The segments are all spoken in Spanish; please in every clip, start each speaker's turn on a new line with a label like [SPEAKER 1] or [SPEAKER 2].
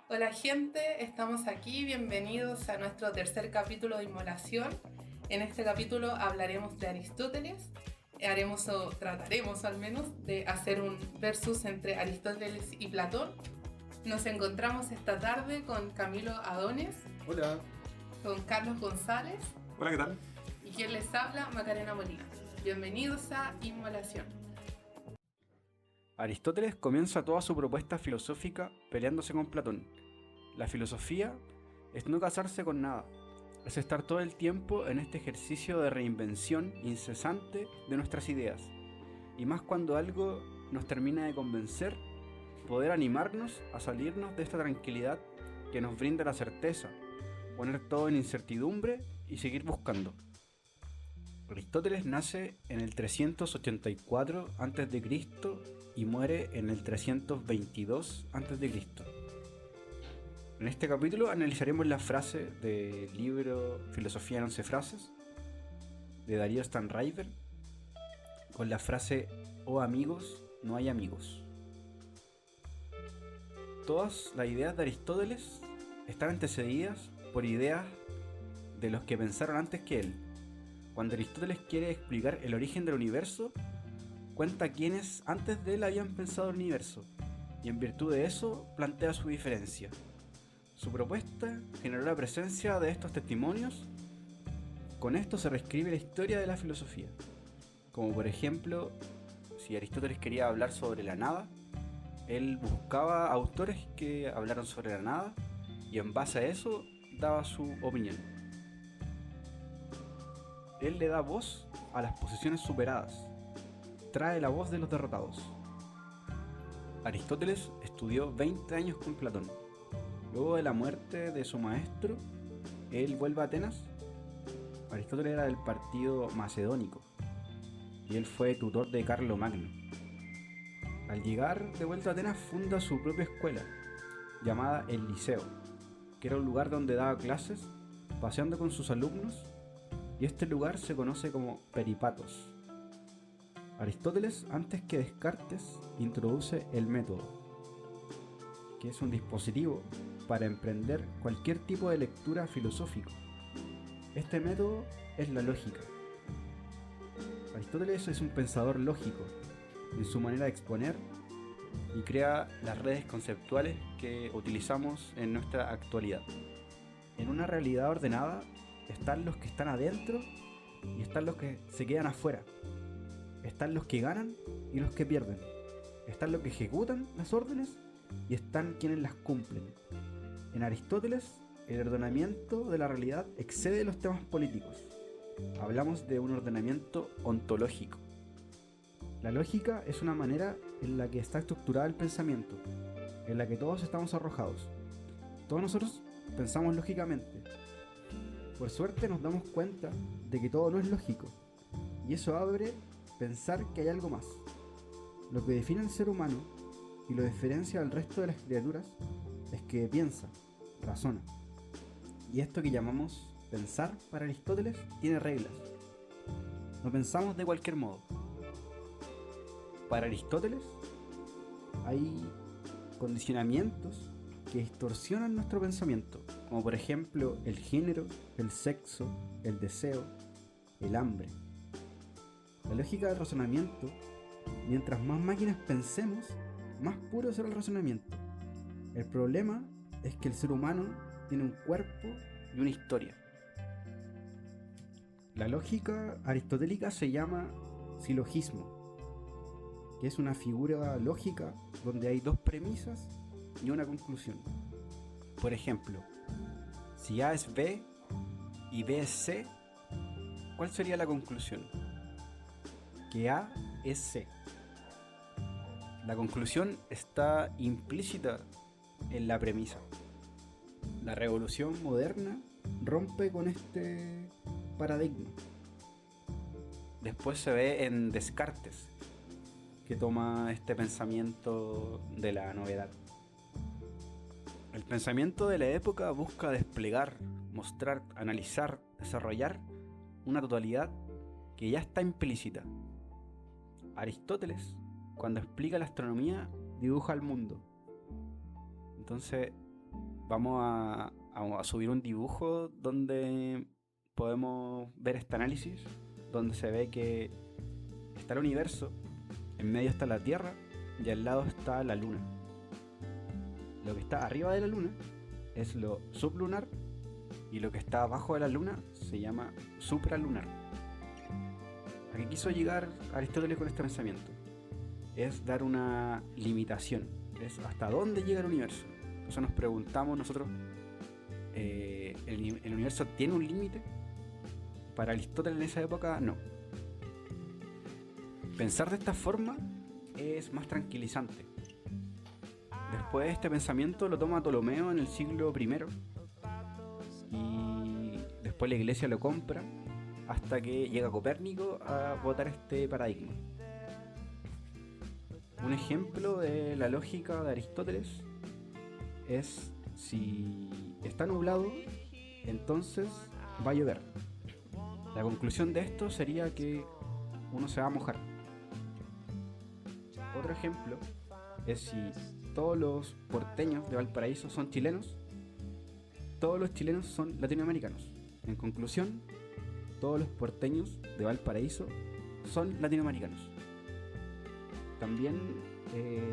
[SPEAKER 1] Hola gente, estamos aquí, bienvenidos a nuestro tercer capítulo de Inmolación. En este capítulo hablaremos de Aristóteles, haremos o trataremos al menos de hacer un versus entre Aristóteles y Platón. Nos encontramos esta tarde con Camilo Adones,
[SPEAKER 2] Hola.
[SPEAKER 1] con Carlos González
[SPEAKER 2] Hola, ¿qué tal?
[SPEAKER 1] y quien les habla, Macarena Molina. Bienvenidos a Inmolación.
[SPEAKER 3] Aristóteles comienza toda su propuesta filosófica peleándose con Platón. La filosofía es no casarse con nada, es estar todo el tiempo en este ejercicio de reinvención incesante de nuestras ideas. Y más cuando algo nos termina de convencer, poder animarnos a salirnos de esta tranquilidad que nos brinda la certeza, poner todo en incertidumbre y seguir buscando. Aristóteles nace en el 384 a.C. y muere en el 322 a.C. En este capítulo analizaremos la frase del libro Filosofía en 11 frases de Darío Stanriver con la frase "Oh amigos, no hay amigos". Todas las ideas de Aristóteles están antecedidas por ideas de los que pensaron antes que él. Cuando Aristóteles quiere explicar el origen del universo, cuenta quienes antes de él habían pensado el universo, y en virtud de eso plantea su diferencia. Su propuesta generó la presencia de estos testimonios. Con esto se reescribe la historia de la filosofía. Como por ejemplo, si Aristóteles quería hablar sobre la nada, él buscaba autores que hablaron sobre la nada y en base a eso daba su opinión. Él le da voz a las posiciones superadas, trae la voz de los derrotados. Aristóteles estudió 20 años con Platón. Luego de la muerte de su maestro, él vuelve a Atenas. Aristóteles era del partido macedónico y él fue tutor de Carlomagno. Al llegar de vuelta a Atenas funda su propia escuela, llamada el Liceo, que era un lugar donde daba clases, paseando con sus alumnos, y este lugar se conoce como Peripatos. Aristóteles, antes que Descartes, introduce el método, que es un dispositivo para emprender cualquier tipo de lectura filosófico. Este método es la lógica. Aristóteles es un pensador lógico en su manera de exponer y crea las redes conceptuales que utilizamos en nuestra actualidad. En una realidad ordenada están los que están adentro y están los que se quedan afuera. Están los que ganan y los que pierden. Están los que ejecutan las órdenes y están quienes las cumplen. En Aristóteles, el ordenamiento de la realidad excede los temas políticos. Hablamos de un ordenamiento ontológico. La lógica es una manera en la que está estructurada el pensamiento, en la que todos estamos arrojados. Todos nosotros pensamos lógicamente. Por suerte nos damos cuenta de que todo no es lógico, y eso abre pensar que hay algo más. Lo que define al ser humano y lo diferencia del resto de las criaturas es que piensa, razona. Y esto que llamamos pensar para Aristóteles tiene reglas. No pensamos de cualquier modo. Para Aristóteles hay condicionamientos que distorsionan nuestro pensamiento, como por ejemplo el género, el sexo, el deseo, el hambre. La lógica del razonamiento, mientras más máquinas pensemos, más puro será el razonamiento. El problema es que el ser humano tiene un cuerpo y una historia. La lógica aristotélica se llama silogismo, que es una figura lógica donde hay dos premisas y una conclusión. Por ejemplo, si A es B y B es C, ¿cuál sería la conclusión? Que A es C. La conclusión está implícita en la premisa. La revolución moderna rompe con este paradigma. Después se ve en Descartes, que toma este pensamiento de la novedad. El pensamiento de la época busca desplegar, mostrar, analizar, desarrollar una totalidad que ya está implícita. Aristóteles, cuando explica la astronomía, dibuja el mundo. Entonces, Vamos a subir un dibujo donde podemos ver este análisis, donde se ve que está el universo, en medio está la Tierra y al lado está la Luna. Lo que está arriba de la Luna es lo sublunar y lo que está abajo de la Luna se llama supralunar. ¿A qué quiso llegar Aristóteles con este pensamiento? Es dar una limitación, es hasta dónde llega el universo. Entonces nos preguntamos nosotros, ¿el universo tiene un límite? Para Aristóteles en esa época, no. Pensar de esta forma es más tranquilizante. Después este pensamiento lo toma Ptolomeo en el siglo I y después la iglesia lo compra hasta que llega Copérnico a votar este paradigma. Un ejemplo de la lógica de Aristóteles es: si está nublado, entonces va a llover. La conclusión de esto sería que uno se va a mojar. Otro ejemplo es: si todos los porteños de Valparaíso son chilenos, todos los chilenos son latinoamericanos. En conclusión, todos los porteños de Valparaíso son latinoamericanos. También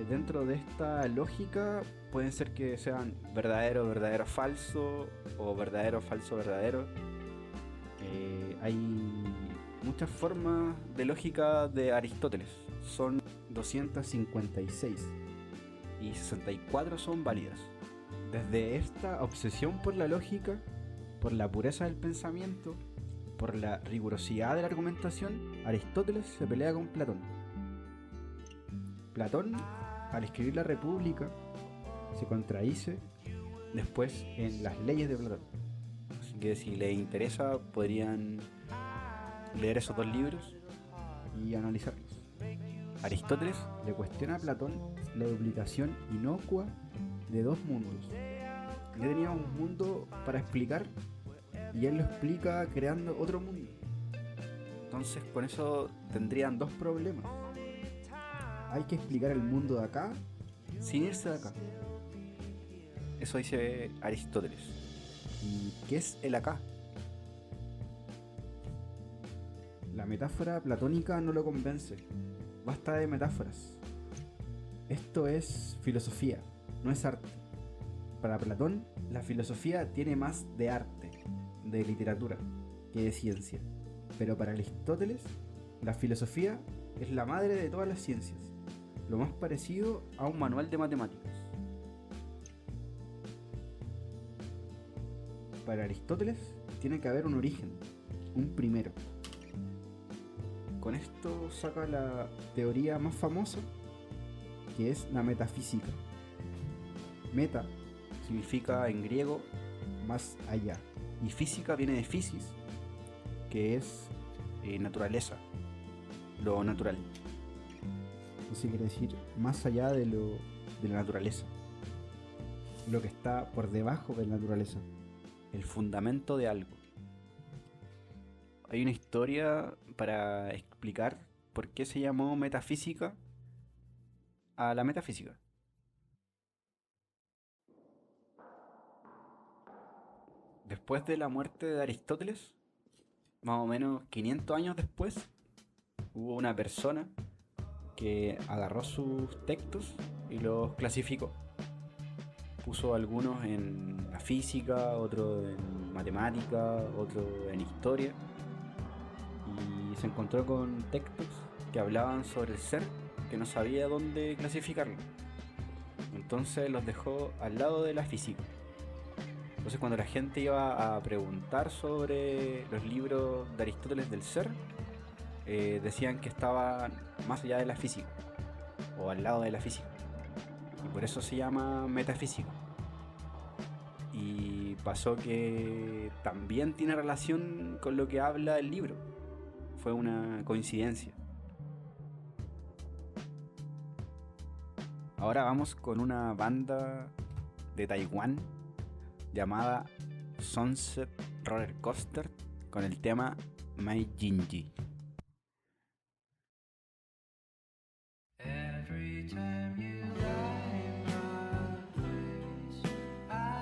[SPEAKER 3] dentro de esta lógica pueden ser que sean verdadero, verdadero, falso o verdadero, falso, verdadero. Hay muchas formas de lógica de Aristóteles. Son 256 y 64 son válidas. Desde esta obsesión por la lógica, por la pureza del pensamiento, por la rigurosidad de la argumentación, Aristóteles se pelea con Platón. Platón, al escribir la República, se contradice después en las leyes de Platón. Así que si les interesa, podrían leer esos dos libros y analizarlos. Aristóteles le cuestiona a Platón la duplicación inocua de dos mundos. Él tenía un mundo para explicar y él lo explica creando otro mundo. Entonces con eso tendrían dos problemas. Hay que explicar el mundo de acá sin irse de acá. Eso dice Aristóteles. ¿Y qué es el acá? La metáfora platónica no lo convence. Basta de metáforas. Esto es filosofía, no es arte. Para Platón, la filosofía tiene más de arte, de literatura, que de ciencia. Pero para Aristóteles, la filosofía es la madre de todas las ciencias, lo más parecido a un manual de matemáticas. Para Aristóteles tiene que haber un origen, un primero. Con esto saca la teoría más famosa, que es la metafísica. Meta significa en griego más allá, y física viene de physis, que es naturaleza, lo natural. Eso quiere decir más allá de la naturaleza, lo que está por debajo de la naturaleza, el fundamento de algo. Hay una historia para explicar por qué se llamó metafísica a la metafísica. Después de la muerte de Aristóteles, más o menos 500 años después, hubo una persona que agarró sus textos y los clasificó. Puso algunos en la física, otros en matemática, otros en historia, y se encontró con textos que hablaban sobre el ser que no sabía dónde clasificarlo. Entonces los dejó al lado de la física. Entonces cuando la gente iba a preguntar sobre los libros de Aristóteles del ser, decían que estaban más allá de la física o al lado de la física, y por eso se llama metafísica. Y pasó que también tiene relación con lo que habla el libro. Fue una coincidencia. Ahora vamos con una banda de Taiwán llamada Sunset Roller Coaster con el tema My Jinji.
[SPEAKER 2] Every time you light my place, I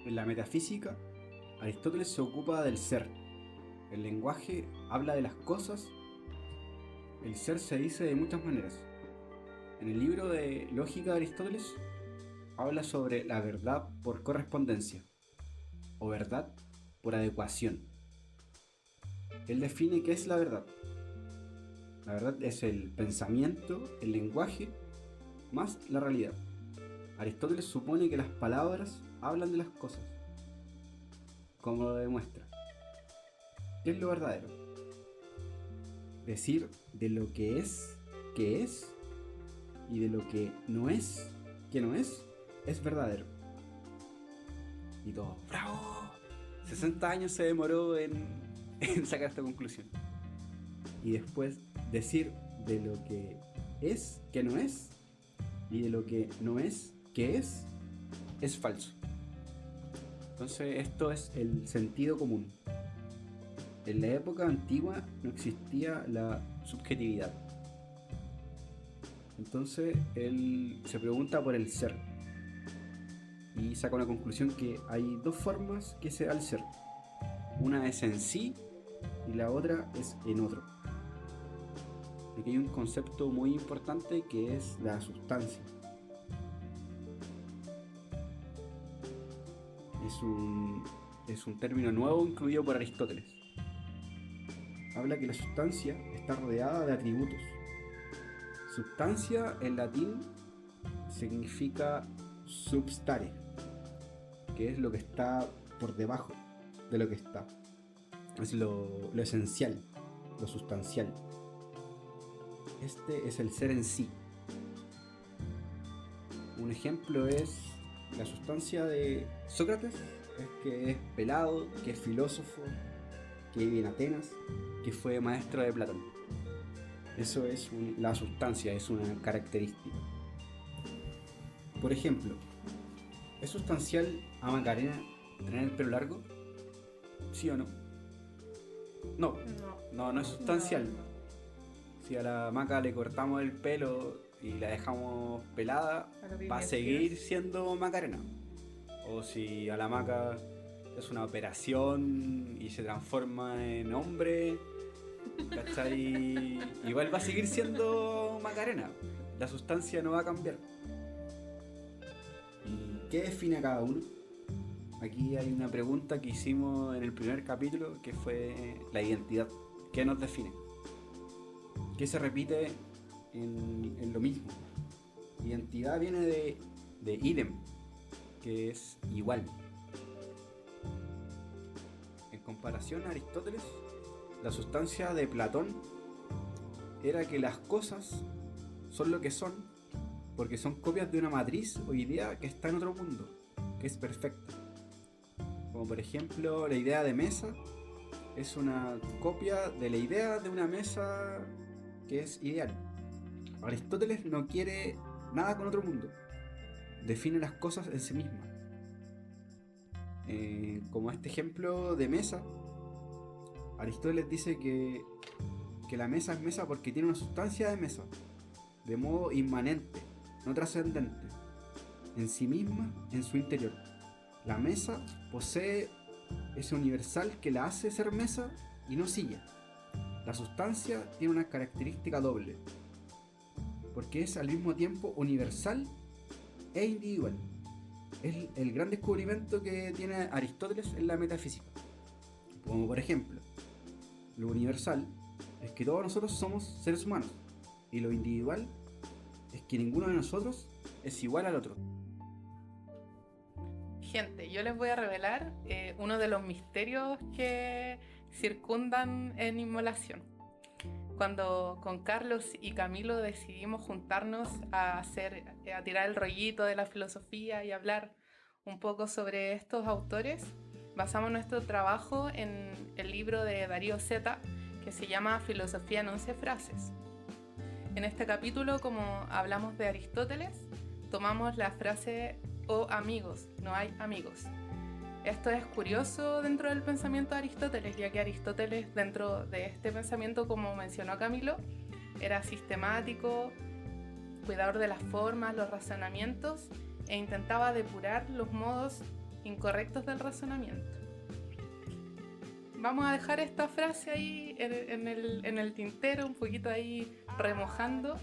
[SPEAKER 3] En la metafísica, Aristóteles se ocupa del ser. El lenguaje habla de las cosas. El ser se dice de muchas maneras. En el libro de Lógica de Aristóteles habla sobre la verdad por correspondencia o verdad por adecuación. Él define qué es la verdad. La verdad es el pensamiento, el lenguaje, más la realidad. Aristóteles supone que las palabras hablan de las cosas, como lo demuestra. ¿Qué es lo verdadero? Decir de lo que es, y de lo que no es, que no es verdadero. Y todo, ¡bravo! 60 años se demoró en sacar esta conclusión. Y después decir de lo que es, que no es, y de lo que no es, que es falso. Entonces esto es el sentido común. En la época antigua no existía la subjetividad. Entonces él se pregunta por el ser y saca una conclusión que hay dos formas que se da el ser. Una es en sí y la otra es en otro. Aquí hay un concepto muy importante que es la sustancia. Es un término nuevo incluido por Aristóteles. Habla que la sustancia está rodeada de atributos. Substancia en latín significa substare, que es lo que está por debajo de lo que está. Es lo esencial, lo sustancial. Este es el ser en sí. Un ejemplo es la sustancia de Sócrates, es que es pelado, que es filósofo, que vive en Atenas, que fue maestro de Platón. Eso es la sustancia, es una característica. Por ejemplo, ¿es sustancial a Macarena tener el pelo largo? ¿Sí o no? No es sustancial. Si a la Maca le cortamos el pelo y la dejamos pelada, va a seguir siendo Macarena. O si a la Maca es una operación y se transforma en hombre, ¿cachai? Igual va a seguir siendo Macarena. La sustancia no va a cambiar. ¿Y qué define a cada uno? Aquí hay una pregunta que hicimos en el primer capítulo, que fue la identidad. ¿Qué nos define? ¿Qué se repite en lo mismo? Identidad viene de idem, que es igual. En comparación a Aristóteles, la sustancia de Platón era que las cosas son lo que son porque son copias de una matriz o idea que está en otro mundo, que es perfecta. Como por ejemplo la idea de mesa es una copia de la idea de una mesa que es ideal. Aristóteles no quiere nada con otro mundo, define las cosas en sí misma. Como este ejemplo de mesa, Aristóteles dice que la mesa es mesa porque tiene una sustancia de mesa, de modo inmanente, no trascendente, en sí misma, en su interior. La mesa posee ese universal que la hace ser mesa y no silla. La sustancia tiene una característica doble, porque es al mismo tiempo universal e individual. Es el gran descubrimiento que tiene Aristóteles en la metafísica. Como por ejemplo, lo universal es que todos nosotros somos seres humanos, y lo individual es que ninguno de nosotros es igual al otro.
[SPEAKER 1] Gente, yo les voy a revelar uno de los misterios que circundan en Inmolación. Cuando con Carlos y Camilo decidimos juntarnos a tirar el rollito de la filosofía y hablar un poco sobre estos autores, basamos nuestro trabajo en el libro de Darío Zeta que se llama Filosofía en 11 frases. En este capítulo, como hablamos de Aristóteles, tomamos la frase "oh amigos, no hay amigos". Esto es curioso dentro del pensamiento de Aristóteles, ya que Aristóteles, dentro de este pensamiento, como mencionó Camilo, era sistemático, cuidador de las formas, los razonamientos, e intentaba depurar los modos incorrectos del razonamiento. Vamos a dejar esta frase ahí en el tintero, un poquito ahí remojando,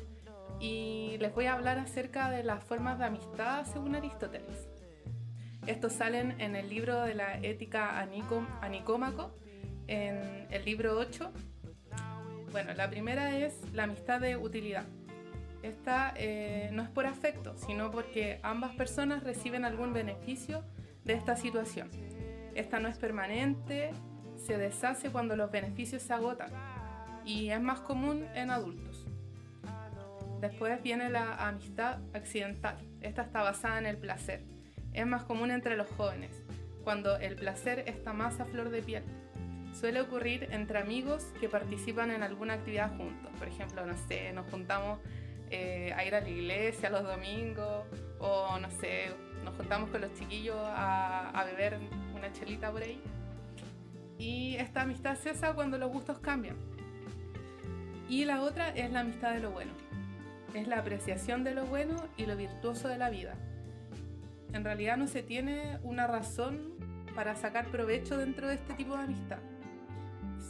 [SPEAKER 1] y les voy a hablar acerca de las formas de amistad según Aristóteles. Estos salen en el libro de la Ética a Nicómaco, en el libro 8. Bueno, la primera es la amistad de utilidad. Esta no es por afecto, sino porque ambas personas reciben algún beneficio de esta situación. Esta no es permanente, se deshace cuando los beneficios se agotan y es más común en adultos. Después viene la amistad accidental. Esta está basada en el placer. Es más común entre los jóvenes, cuando el placer está más a flor de piel. Suele ocurrir entre amigos que participan en alguna actividad juntos. Por ejemplo, no sé, nos juntamos a ir a la iglesia los domingos, o no sé, nos juntamos con los chiquillos a beber una chelita por ahí. Y esta amistad cesa cuando los gustos cambian. Y la otra es la amistad de lo bueno. Es la apreciación de lo bueno y lo virtuoso de la vida. En realidad no se tiene una razón para sacar provecho dentro de este tipo de amistad.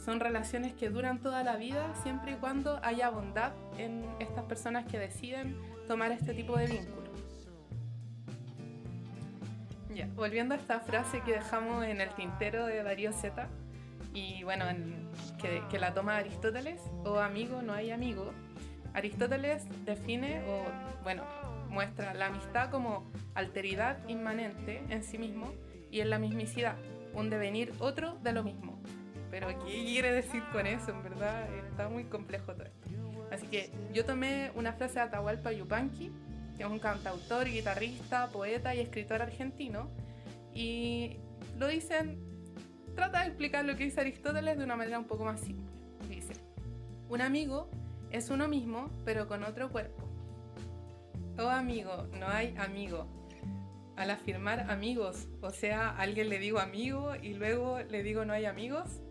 [SPEAKER 1] Son relaciones que duran toda la vida siempre y cuando haya bondad en estas personas que deciden tomar este tipo de vínculos. Ya, volviendo a esta frase que dejamos en el tintero de Darío Zeta, y bueno, que la toma Aristóteles, o amigo no hay amigo. Aristóteles define, muestra la amistad como alteridad inmanente en sí mismo y en la mismicidad, un devenir otro de lo mismo. Pero ¿qué quiere decir con eso? En verdad está muy complejo todo esto. Así que yo tomé una frase de Atahualpa Yupanqui, que es un cantautor, guitarrista, poeta y escritor argentino, y lo dicen, trata de explicar lo que dice Aristóteles de una manera un poco más simple. Dice: un amigo es uno mismo, pero con otro cuerpo. Oh amigo, no hay amigo. Al afirmar amigos, o sea, a alguien le digo amigo y luego le digo no hay amigos,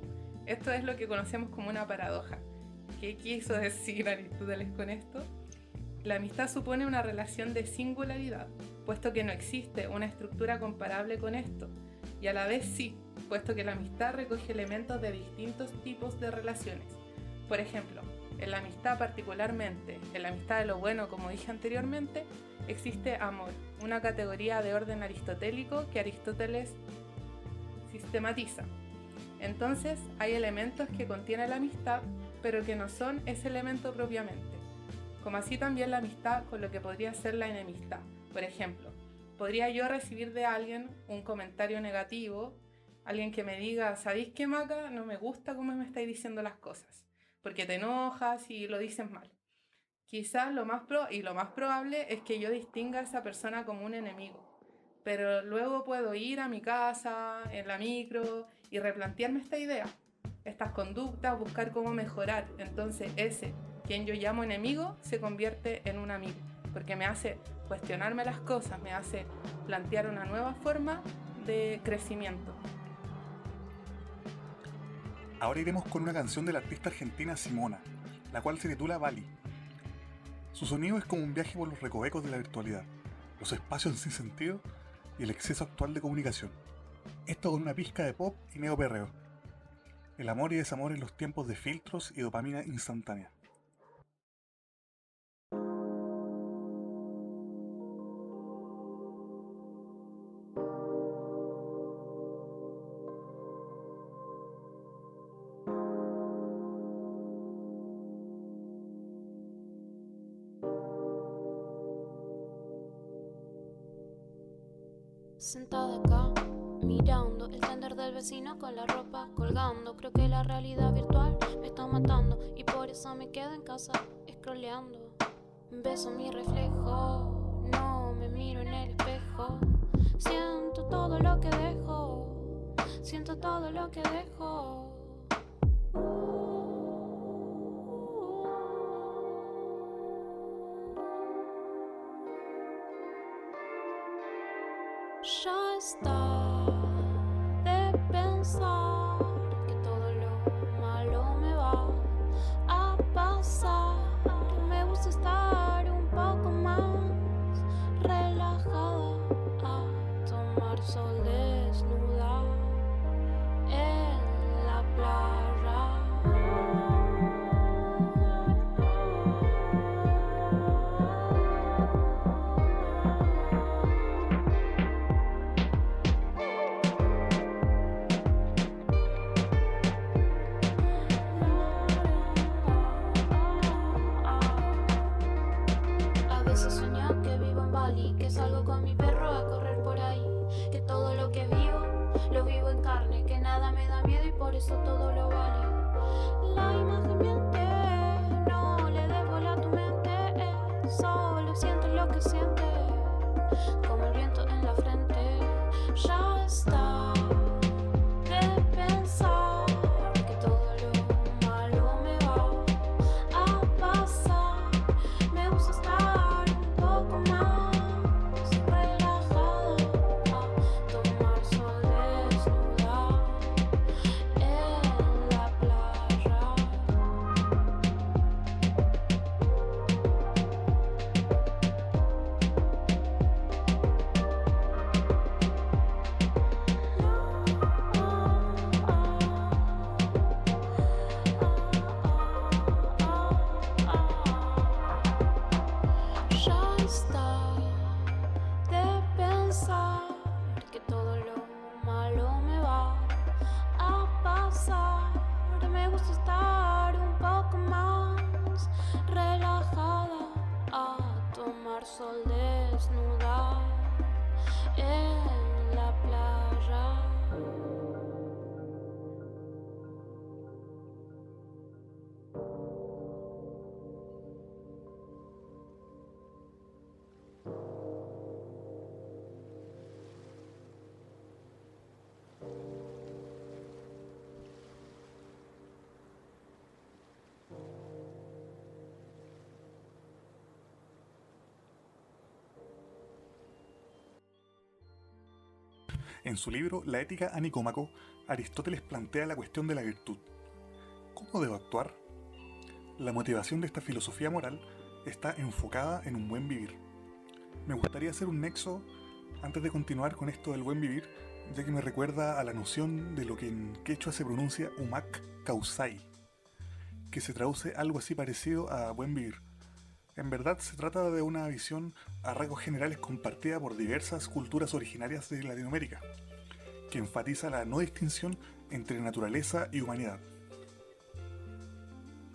[SPEAKER 1] esto es lo que conocemos como una paradoja. ¿Qué quiso decir Aristóteles con esto? La amistad supone una relación de singularidad, puesto que no existe una estructura comparable con esto, y a la vez sí, puesto que la amistad recoge elementos de distintos tipos de relaciones. Por ejemplo, en la amistad particularmente, en la amistad de lo bueno, como dije anteriormente, existe amor, una categoría de orden aristotélico que Aristóteles sistematiza. Entonces, hay elementos que contiene la amistad, pero que no son ese elemento propiamente. Como así también la amistad con lo que podría ser la enemistad. Por ejemplo, podría yo recibir de alguien un comentario negativo, alguien que me diga: ¿sabéis qué, Maca? No me gusta cómo me estáis diciendo las cosas, porque te enojas y lo dices mal. Quizás lo más probable es que yo distinga a esa persona como un enemigo, pero luego puedo ir a mi casa, en la micro, y replantearme esta idea, estas conductas, buscar cómo mejorar. Entonces ese, quien yo llamo enemigo, se convierte en un amigo, porque me hace cuestionarme las cosas, me hace plantear una nueva forma de crecimiento.
[SPEAKER 2] Ahora iremos con una canción de la artista argentina Simona, la cual se titula Bali. Su sonido es como un viaje por los recovecos de la virtualidad, los espacios sin sentido y el exceso actual de comunicación. Esto con una pizca de pop y neoperreo. El amor y desamor en los tiempos de filtros y dopamina instantánea.
[SPEAKER 4] Sentada acá, mirando el tender del vecino con la ropa colgando. Creo que la realidad virtual me está matando y por eso me quedo en casa scrolleando. Beso mi reflejo, no me miro en el espejo. Siento todo lo que dejo, siento todo lo que dejo. Ya está de pensar que todo lo malo me va a pasar. Me gusta estar un poco más relajada, a tomar sol de salgo con mi perro a correr por ahí. Que todo lo que vivo, lo vivo en carne. Que nada me da miedo y por eso todo lo vale. La imagen miente, no le des bola a tu mente. Solo sientes lo que sientes, como el viento en la frente. Ya está de pensar que todo lo malo me va a pasar. Me gusta estar un poco más relajada, a tomar sol desnuda en la playa. Ya está de pensar que todo lo malo me va a pasar. Me gusta estar un poco más relajada, a tomar sol desnuda en la playa.
[SPEAKER 2] En su libro La ética a Nicómaco, Aristóteles plantea la cuestión de la virtud. ¿Cómo debo actuar? La motivación de esta filosofía moral está enfocada en un buen vivir. Me gustaría hacer un nexo antes de continuar con esto del buen vivir, ya que me recuerda a la noción de lo que en quechua se pronuncia umak kausai, que se traduce algo así parecido a buen vivir. En verdad se trata de una visión a rasgos generales compartida por diversas culturas originarias de Latinoamérica, que enfatiza la no distinción entre naturaleza y humanidad.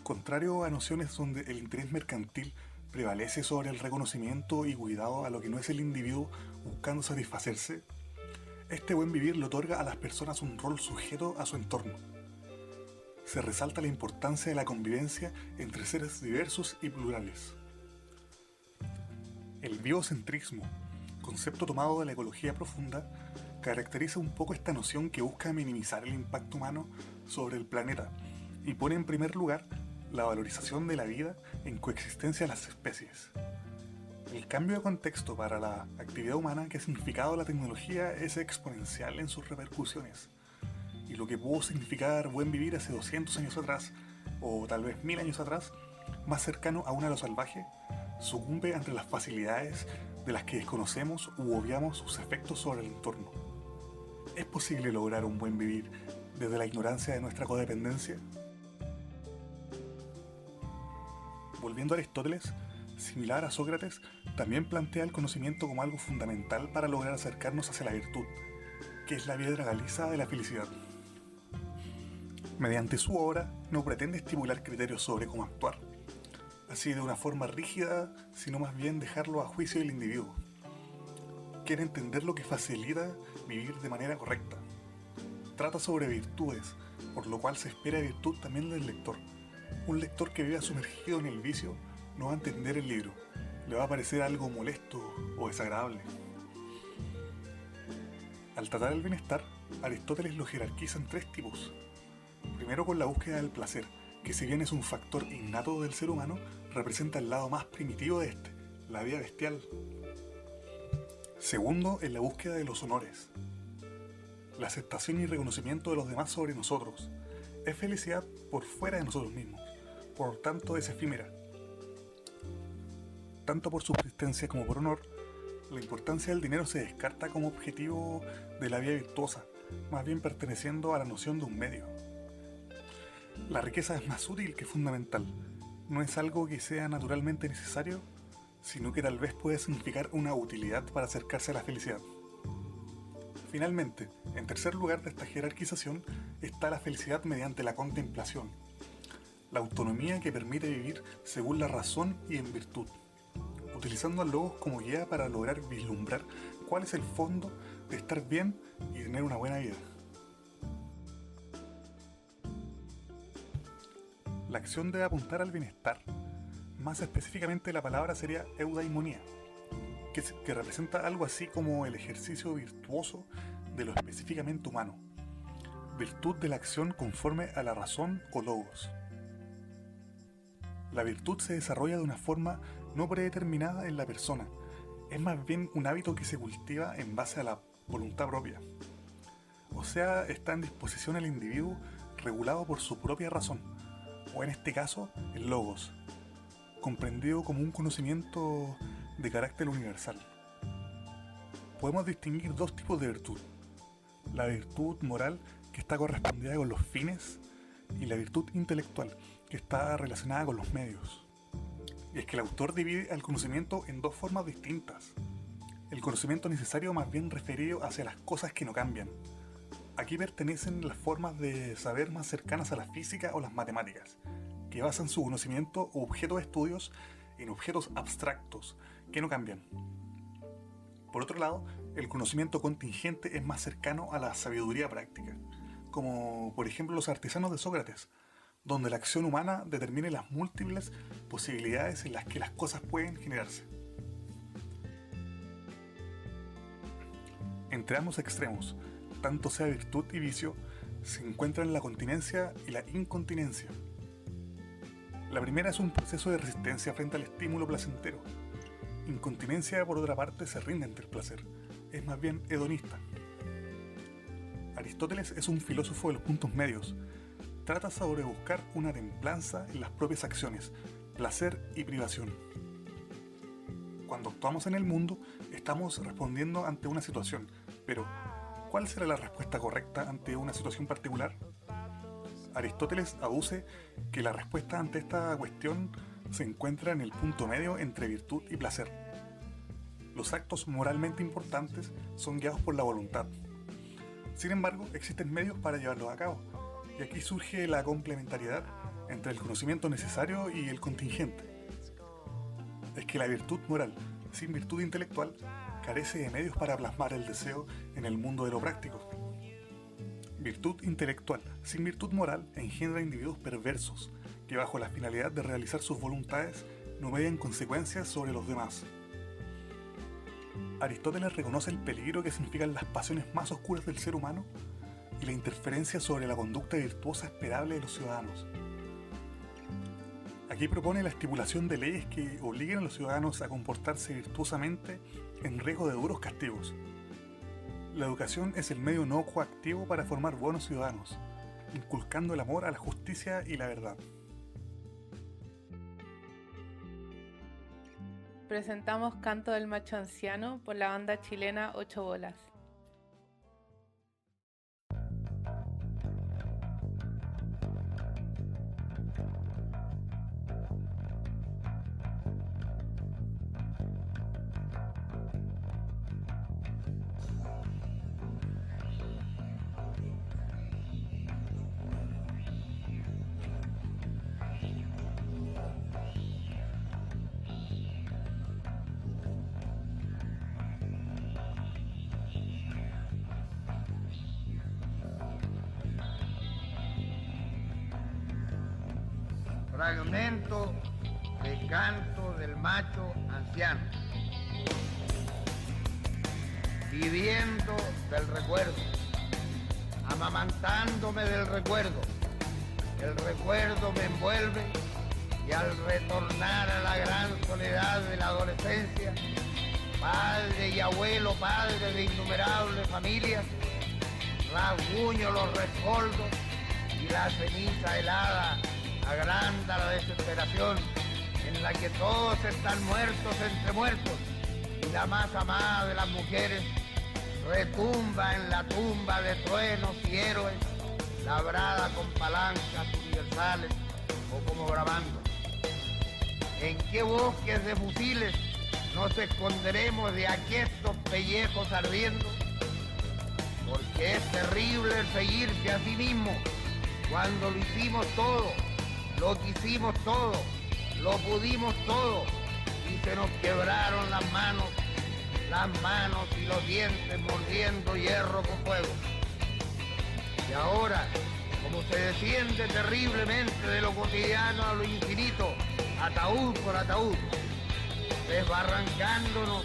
[SPEAKER 2] Contrario a nociones donde el interés mercantil prevalece sobre el reconocimiento y cuidado a lo que no es el individuo buscando satisfacerse, este buen vivir le otorga a las personas un rol sujeto a su entorno. Se resalta la importancia de la convivencia entre seres diversos y plurales. El biocentrismo, concepto tomado de la ecología profunda, caracteriza un poco esta noción que busca minimizar el impacto humano sobre el planeta y pone en primer lugar la valorización de la vida en coexistencia de las especies. El cambio de contexto para la actividad humana que ha significado la tecnología es exponencial en sus repercusiones, y lo que pudo significar buen vivir hace 200 años atrás, o tal vez 1000 años atrás, más cercano aún a lo salvaje, sucumbe ante las facilidades de las que desconocemos u obviamos sus efectos sobre el entorno. ¿Es posible lograr un buen vivir desde la ignorancia de nuestra codependencia? Volviendo a Aristóteles, similar a Sócrates, también plantea el conocimiento como algo fundamental para lograr acercarnos hacia la virtud, que es la piedra caliza de la felicidad. Mediante su obra no pretende estipular criterios sobre cómo actuar, así de una forma rígida, sino más bien dejarlo a juicio del individuo. Quiere entender lo que facilita vivir de manera correcta. Trata sobre virtudes, por lo cual se espera virtud también del lector. Un lector que viva sumergido en el vicio no va a entender el libro, le va a parecer algo molesto o desagradable. Al tratar el bienestar, Aristóteles lo jerarquiza en 3 tipos. Primero con la búsqueda del placer, que si bien es un factor innato del ser humano, representa el lado más primitivo de este, la vida bestial. Segundo, en la búsqueda de los honores. La aceptación y reconocimiento de los demás sobre nosotros. Es felicidad por fuera de nosotros mismos, por tanto es efímera. Tanto por subsistencia como por honor, la importancia del dinero se descarta como objetivo de la vida virtuosa, más bien perteneciendo a la noción de un medio. La riqueza es más útil que fundamental, no es algo que sea naturalmente necesario, sino que tal vez puede significar una utilidad para acercarse a la felicidad. Finalmente, en tercer lugar de esta jerarquización está la felicidad mediante la contemplación, la autonomía que permite vivir según la razón y en virtud, utilizando al logos como guía para lograr vislumbrar cuál es el fondo de estar bien y tener una buena vida. La acción debe apuntar al bienestar. Más específicamente la palabra sería eudaimonía, que representa algo así como el ejercicio virtuoso de lo específicamente humano, virtud de la acción conforme a la razón o logos. La virtud se desarrolla de una forma no predeterminada en la persona, es más bien un hábito que se cultiva en base a la voluntad propia. O sea, está en disposición el individuo regulado por su propia razón, o en este caso, el logos, comprendido como un conocimiento de carácter universal. Podemos distinguir dos tipos de virtud: la virtud moral, que está correspondida con los fines, y la virtud intelectual, que está relacionada con los medios. Y es que el autor divide el conocimiento en dos formas distintas. El conocimiento necesario, más bien referido hacia las cosas que no cambian. Aquí pertenecen las formas de saber más cercanas a la física o las matemáticas, que basan su conocimiento o objeto de estudios en objetos abstractos que no cambian. Por otro lado, el conocimiento contingente es más cercano a la sabiduría práctica, como por ejemplo los artesanos de Sócrates, donde la acción humana determina las múltiples posibilidades en las que las cosas pueden generarse. Entre ambos extremos, tanto sea virtud y vicio, se encuentran la continencia y la incontinencia. La primera es un proceso de resistencia frente al estímulo placentero. Incontinencia, por otra parte, se rinde ante el placer, es más bien hedonista. Aristóteles es un filósofo de los puntos medios. Trata sobre buscar una templanza en las propias acciones, placer y privación. Cuando actuamos en el mundo, estamos respondiendo ante una situación, pero ¿cuál será la respuesta correcta ante una situación particular? Aristóteles aduce que la respuesta ante esta cuestión se encuentra en el punto medio entre virtud y placer. Los actos moralmente importantes son guiados por la voluntad. Sin embargo, existen medios para llevarlos a cabo, y aquí surge la complementariedad entre el conocimiento necesario y el contingente. Es que la virtud moral, sin virtud intelectual, carece de medios para plasmar el deseo en el mundo de lo práctico. Virtud intelectual, sin virtud moral, engendra individuos perversos, que bajo la finalidad de realizar sus voluntades, no median consecuencias sobre los demás. Aristóteles reconoce el peligro que significan las pasiones más oscuras del ser humano y la interferencia sobre la conducta virtuosa esperable de los ciudadanos. Aquí propone la estipulación de leyes que obliguen a los ciudadanos a comportarse virtuosamente en riesgo de duros castigos. La educación es el medio no coactivo para formar buenos ciudadanos, inculcando el amor a la justicia y la verdad.
[SPEAKER 1] Presentamos Canto del Macho Anciano por la banda chilena 8 Bolas.
[SPEAKER 5] Fragmento de Canto del Macho Anciano. Viviendo del recuerdo, amamantándome del recuerdo, el recuerdo me envuelve y al retornar a la gran soledad de la adolescencia, padre y abuelo, padre de innumerables familias, rasguño los rescoldos y la ceniza helada agranda la desesperación en la que todos están muertos entre muertos y la más amada de las mujeres retumba en la tumba de truenos y héroes labrada con palancas universales o como grabando. ¿En qué bosques de fusiles nos esconderemos de aquestos pellejos ardiendo? Porque es terrible el seguirse a sí mismo cuando lo hicimos todo, lo quisimos todo, lo pudimos todo y se nos quebraron las manos y los dientes mordiendo hierro con fuego. Y ahora, como se desciende terriblemente de lo cotidiano a lo infinito, ataúd por ataúd, desbarrancándonos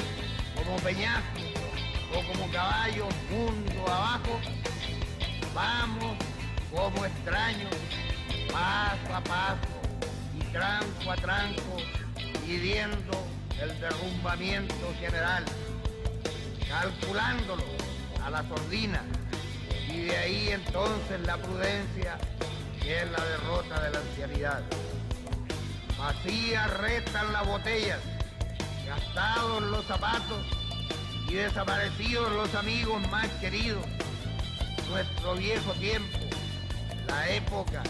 [SPEAKER 5] como peñascos o como caballos mundo abajo, vamos como extraños, paso a paso y tranco a tranco, pidiendo el derrumbamiento general, calculándolo a la sordina, y de ahí entonces la prudencia, que es la derrota de la ancianidad. Vacías restan las botellas, gastados los zapatos y desaparecidos los amigos más queridos. Nuestro viejo tiempo, la época,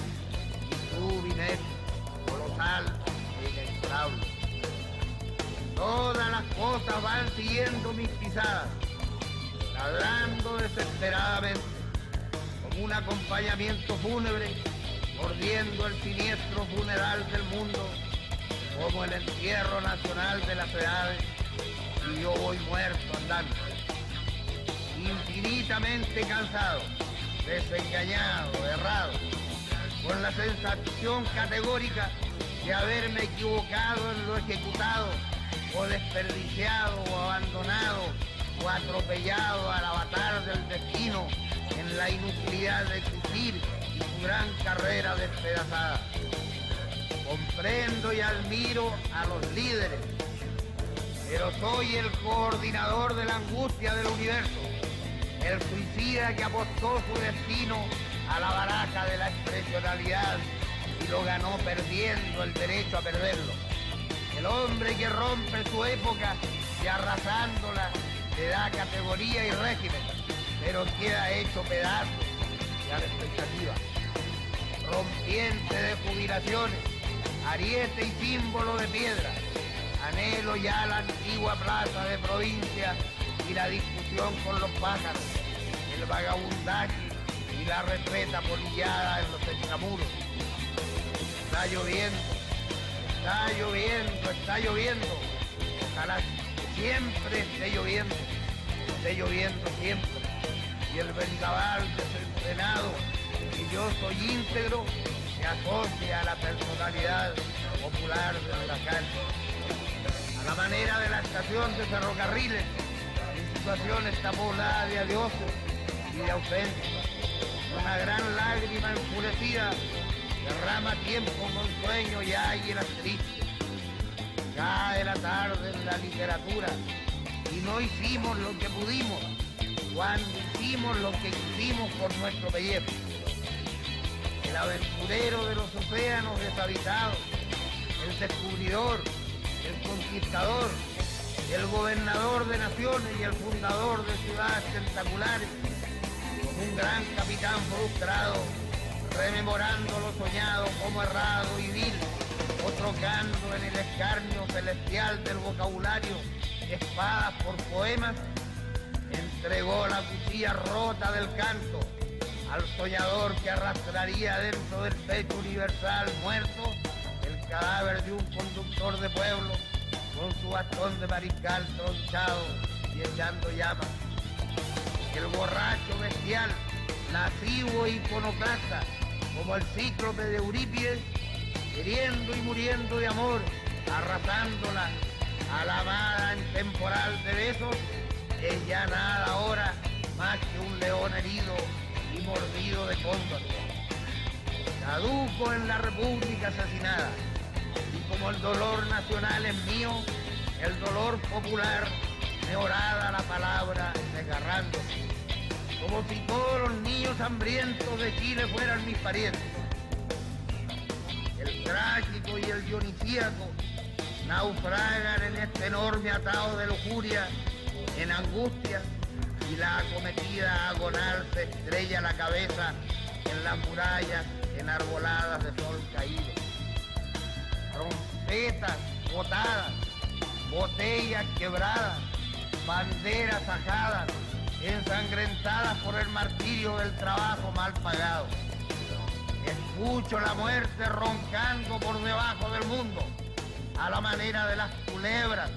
[SPEAKER 5] y su vinete, colosal e inexorable. Todas las cosas van siguiendo mis pisadas, ladrando desesperadamente, como un acompañamiento fúnebre, mordiendo el siniestro funeral del mundo, como el entierro nacional de las edades, y yo voy muerto andando, infinitamente cansado, desengañado, errado, con la sensación categórica de haberme equivocado en lo ejecutado, o desperdiciado, o abandonado, o atropellado al avatar del destino en la inutilidad de existir y su gran carrera despedazada. Comprendo y admiro a los líderes, pero soy el coordinador de la angustia del universo, el suicida que apostó su destino a la baraja de la expresionalidad y lo ganó perdiendo el derecho a perderlo. El hombre que rompe su época y arrasándola le da categoría y régimen, pero queda hecho pedazos y a la expectativa. Rompiente de jubilaciones, ariete y símbolo de piedra, anhelo ya la antigua plaza de provincia y la discusión con los pájaros, el vagabundaje y la retreta polillada en los extramuros. Está lloviendo, está lloviendo, está lloviendo. Ojalá siempre esté lloviendo siempre. Y el vendaval desenfrenado, y yo soy íntegro, se asocia a la personalidad popular del huracán. A la manera de la estación de ferrocarriles, mi situación está poblada de adioses y de ausencias. Una gran lágrima enfurecida derrama tiempo con sueño y águilas tristes. Cae la tarde en la literatura y no hicimos lo que pudimos cuando hicimos lo que quisimos por nuestro pellejo. El aventurero de los océanos deshabitados, el descubridor, el conquistador, el gobernador de naciones y el fundador de ciudades tentaculares, como un gran capitán frustrado, rememorando lo soñado como errado y vil, o trocando en el escarnio celestial del vocabulario espadas por poemas, entregó la cuchilla rota del canto al soñador que arrastraría dentro del pecho universal muerto el cadáver de un conductor de pueblo con su bastón de mariscal tronchado y echando llamas. El borracho bestial, lascivo e iconoclasta, como el cíclope de Eurípides, queriendo y muriendo de amor, arrasándola a la amada en temporal de besos, es ya nada ahora más que un león herido y mordido de cóndor. Caduco en la república asesinada, y como el dolor nacional es mío, el dolor popular me horada la palabra desgarrándose, como si todos los niños hambrientos de Chile fueran mis parientes. El trágico y el dionisíaco naufragan en este enorme atado de lujuria, en angustia, y la acometida agonal se estrella la cabeza en las murallas enarboladas de sol caído. Trompetas botadas, botellas quebradas, banderas ajadas, ensangrentadas por el martirio del trabajo mal pagado. Escucho la muerte roncando por debajo del mundo, a la manera de las culebras,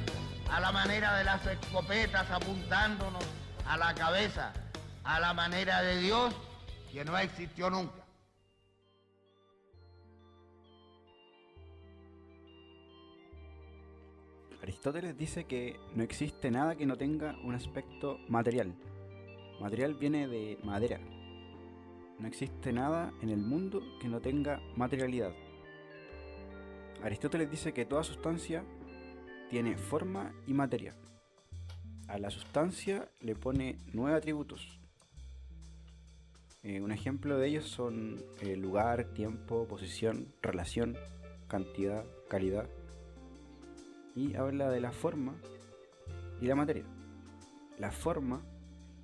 [SPEAKER 5] a la manera de las escopetas apuntándonos a la cabeza, a la manera de Dios, que no existió nunca.
[SPEAKER 3] Aristóteles dice que no existe nada que no tenga un aspecto material. Material viene de madera. No existe nada en el mundo que no tenga materialidad. Aristóteles dice que toda sustancia tiene forma y materia. A la sustancia le pone 9 atributos. Un ejemplo de ellos son lugar, tiempo, posición, relación, cantidad, calidad. Y habla de la forma y la materia. La forma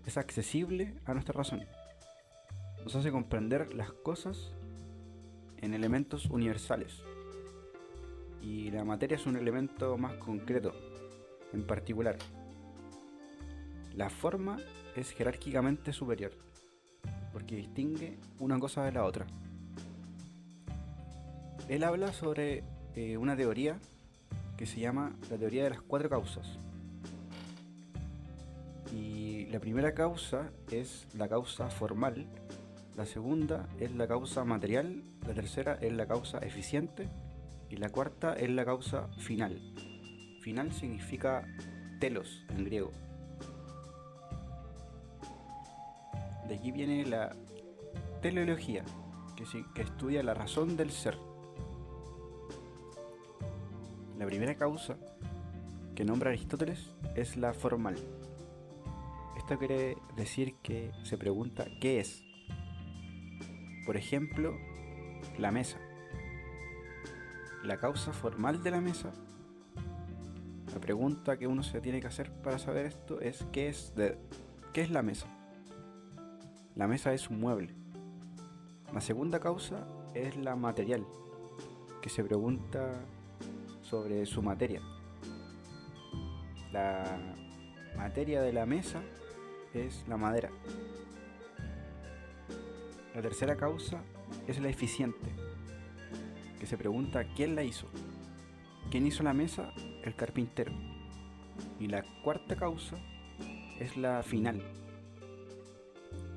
[SPEAKER 3] es accesible a nuestra razón. Nos hace comprender las cosas en elementos universales. Y la materia es un elemento más concreto, en particular. La forma es jerárquicamente superior, porque distingue una cosa de la otra. Él habla sobre una teoría que se llama la teoría de las 4 causas. Y la primera causa es la causa formal, la segunda es la causa material, la tercera es la causa eficiente y la cuarta es la causa final. Final significa telos en griego. De aquí viene la teleología, que estudia la razón del ser. La primera causa que nombra Aristóteles es la formal. Esto quiere decir que se pregunta ¿qué es? Por ejemplo, la mesa. La causa formal de la mesa, la pregunta que uno se tiene que hacer para saber esto es ¿qué es la mesa? La mesa es un mueble. La segunda causa es la material, que se pregunta sobre su materia. La materia de la mesa es la madera. La tercera causa es la eficiente, que se pregunta ¿quién la hizo? ¿Quién hizo la mesa? El carpintero. Y la cuarta causa es la final,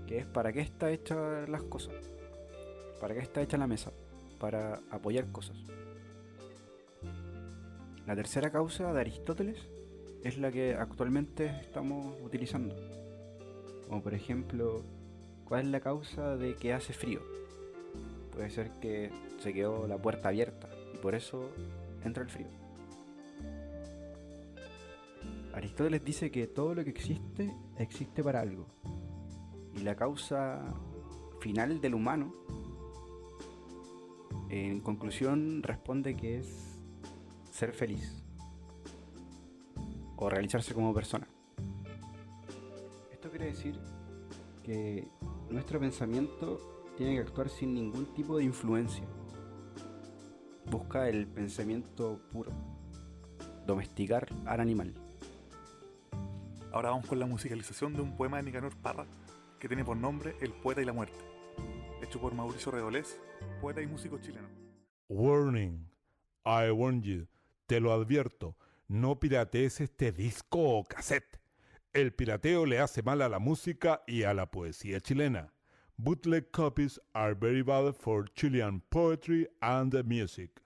[SPEAKER 3] que es ¿para qué está hecha las cosas? ¿Para qué está hecha la mesa? Para apoyar cosas. La tercera causa de Aristóteles es la que actualmente estamos utilizando. Como por ejemplo, ¿cuál es la causa de que hace frío? Puede ser que se quedó la puerta abierta y por eso entra el frío. Aristóteles dice que todo lo que existe, existe para algo. Y la causa final del humano, en conclusión, responde que es ser feliz o realizarse como persona. Esto quiere decir que nuestro pensamiento tiene que actuar sin ningún tipo de influencia. Busca el pensamiento puro, domesticar al animal.
[SPEAKER 2] Ahora vamos con la musicalización de un poema de Nicanor Parra que tiene por nombre El poeta y la muerte, hecho por Mauricio Redolés, poeta y músico chileno.
[SPEAKER 6] Warning, I warn you, te lo advierto, no piratees este disco o cassette. El pirateo le hace mal a la música y a la poesía chilena. Bootleg copies are very bad for Chilean poetry and music.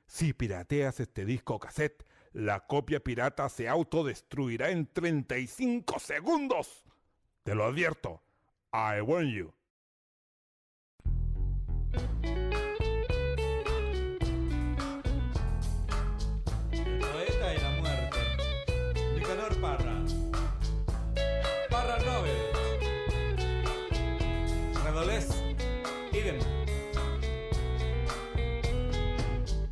[SPEAKER 6] Si pirateas este disco o cassette, la copia pirata se autodestruirá en 35 segundos. Te lo advierto. I warn you.
[SPEAKER 7] El poeta y la muerte. Nicanor Parra. Parra Nobel. Redolés. Idem.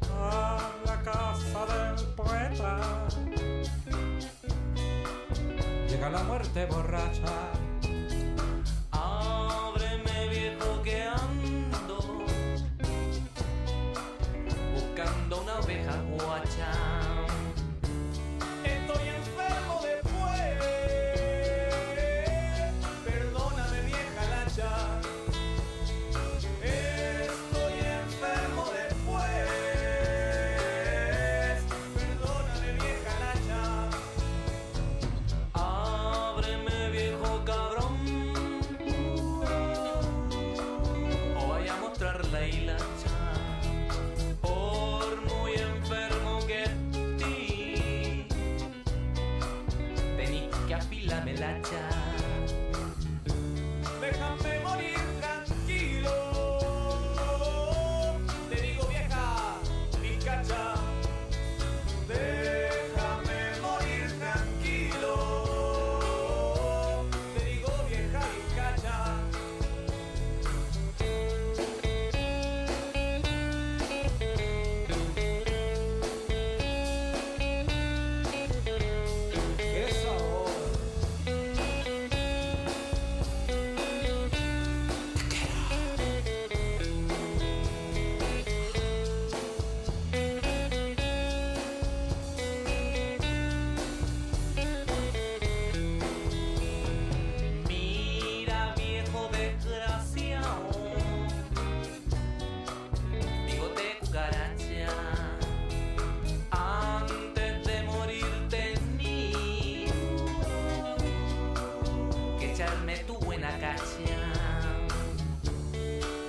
[SPEAKER 7] A la casa del poeta llega la muerte borracha. Ábreme, viejo, que ando buscando una oveja guacha. Estoy enfermo después, perdóname, vieja lacha. Estoy enfermo después, el hacha.
[SPEAKER 8] Déjame morir tranquilo. Te digo vieja, vizcacha. Déjame morir tranquilo. Te digo vieja, vizcacha. Eso.
[SPEAKER 7] Mira viejo desgraciado, bigote cucaracha, antes de morir tenía que echarme tu buena cacha.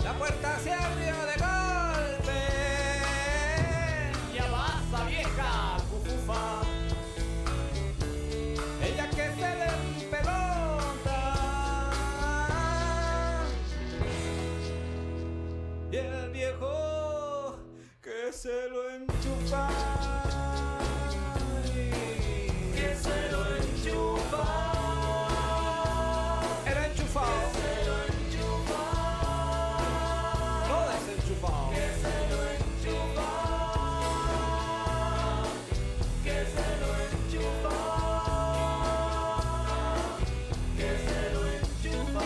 [SPEAKER 8] La puerta se abrió de golpe. Ya basta, vieja cufufa. Ella que se le empelota. Y el viejo que se lo enchufa. Que se lo enchufa. Era enchufado. No desenchufado. Que se lo enchufa. Que se lo enchufa. Que se lo enchufa.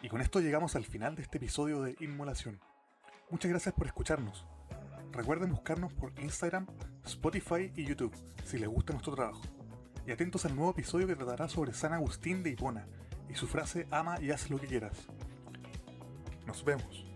[SPEAKER 2] Y con esto llegamos al final de este episodio de Inmolación. Muchas gracias por escucharnos. Recuerden buscarnos por Instagram, Spotify y YouTube si les gusta nuestro trabajo. Y atentos al nuevo episodio que tratará sobre San Agustín de Hipona y su frase "ama y haz lo que quieras". Nos vemos.